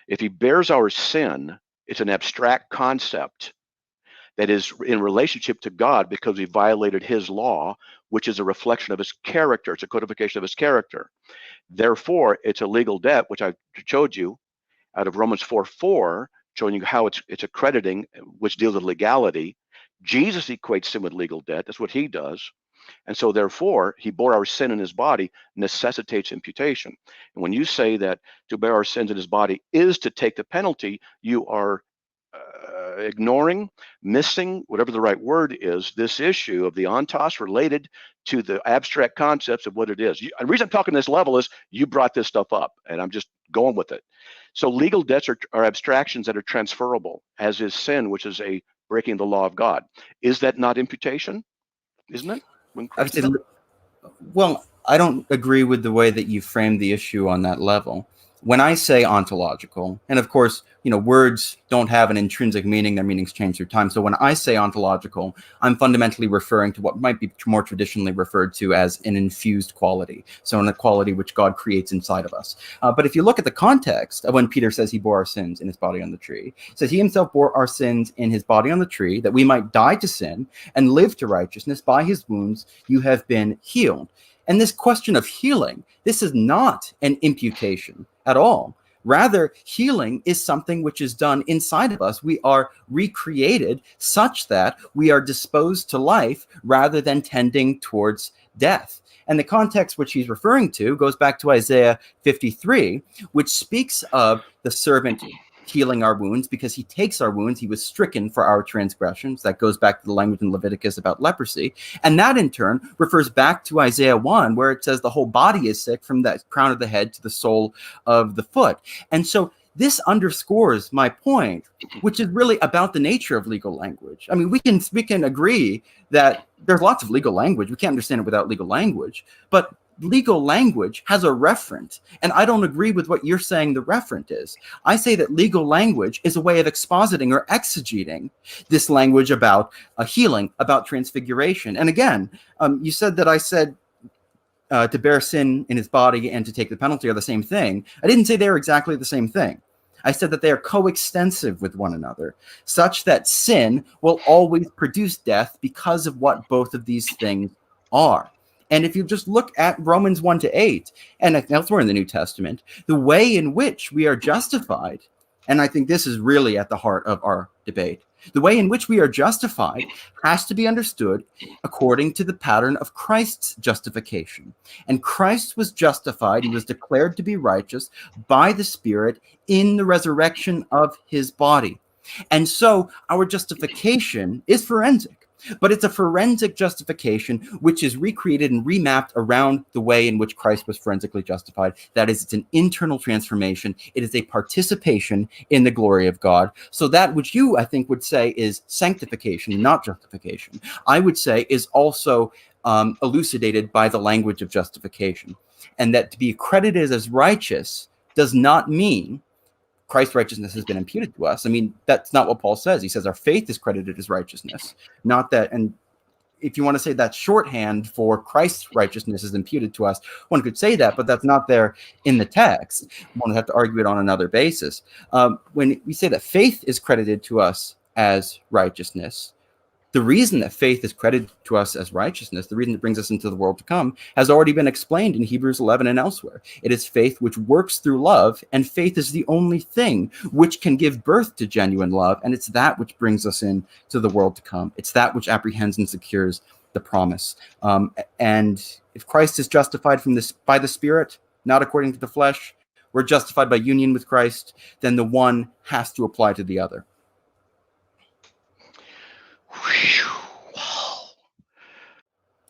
If he bears our sin, it's an abstract concept that is in relationship to God because we violated his law, which is a reflection of his character. It's a codification of his character. Therefore, it's a legal debt, which I showed you out of Romans 4:4, showing you how it's accrediting, which deals with legality. Jesus equates sin with legal debt. That's what he does. And so therefore, he bore our sin in his body necessitates imputation. And when you say that to bear our sins in his body is to take the penalty, you are ignoring, missing, whatever the right word is, this issue of the ontos related to the abstract concepts of what it is. The reason I'm talking this level is you brought this stuff up, and I'm just going with it. So legal debts are abstractions that are transferable, as is sin, which is a breaking the law of God. Is that not imputation? Isn't it? When Christ did it? Well, I don't agree with the way that you framed the issue on that level. When I say ontological, and of course, words don't have an intrinsic meaning, their meanings change through time. So when I say ontological, I'm fundamentally referring to what might be more traditionally referred to as an infused quality. So an equality which God creates inside of us. But if you look at the context of when Peter says he bore our sins in his body on the tree, it says he himself bore our sins in his body on the tree, that we might die to sin and live to righteousness. By his wounds you have been healed. And this question of healing, this is not an imputation at all. Rather, healing is something which is done inside of us. We are recreated such that we are disposed to life rather than tending towards death. And the context which he's referring to goes back to Isaiah 53, which speaks of the servant healing our wounds because he takes our wounds. He was stricken for our transgressions. That goes back to the language in Leviticus about leprosy. And that in turn refers back to Isaiah 1, where it says the whole body is sick from the crown of the head to the sole of the foot. And so this underscores my point, which is really about the nature of legal language. I mean, we can agree that there's lots of legal language. We can't understand it without legal language, but legal language has a referent, and I don't agree with what you're saying the referent is. I say that legal language is a way of expositing or exegeting this language about healing, about transfiguration. And again, you said that I said to bear sin in his body and to take the penalty are the same thing. I didn't say they're exactly the same thing. I said that they are coextensive with one another, such that sin will always produce death because of what both of these things are. And if you just look at Romans 1-8, and elsewhere in the New Testament, the way in which we are justified, and I think this is really at the heart of our debate, the way in which we are justified has to be understood according to the pattern of Christ's justification. And Christ was justified, he was declared to be righteous by the Spirit in the resurrection of his body. And so our justification is forensic. But it's a forensic justification which is recreated and remapped around the way in which Christ was forensically justified. That is, it's an internal transformation. It is a participation in the glory of God. So that which you, I think, would say is sanctification, not justification, I would say is also elucidated by the language of justification. And that to be accredited as righteous does not mean Christ's righteousness has been imputed to us. I mean, that's not what Paul says. He says our faith is credited as righteousness, not that. And if you want to say that shorthand for Christ's righteousness is imputed to us, one could say that, but that's not there in the text. One would have to argue it on another basis. When we say that faith is credited to us as righteousness, the reason that faith is credited to us as righteousness, the reason it brings us into the world to come, has already been explained in Hebrews 11 and elsewhere. It is faith which works through love, and faith is the only thing which can give birth to genuine love, and it's that which brings us into the world to come. It's that which apprehends and secures the promise. And if Christ is justified by the Spirit, not according to the flesh, we're justified by union with Christ, then the one has to apply to the other.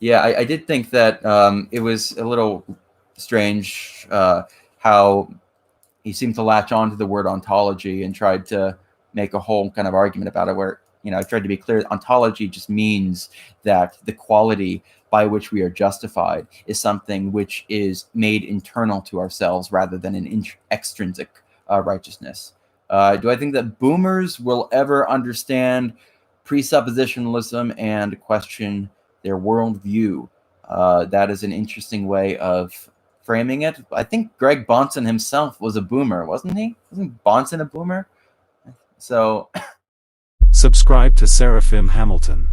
Yeah, I did think that it was a little strange how he seemed to latch on to the word ontology and tried to make a whole kind of argument about it where, I tried to be clear, ontology just means that the quality by which we are justified is something which is made internal to ourselves rather than an extrinsic righteousness. Do I think that boomers will ever understand presuppositionalism and question their worldview? That is an interesting way of framing it. I think Greg Bahnsen himself was a boomer, wasn't he? Wasn't Bahnsen a boomer? So subscribe to Seraphim Hamilton.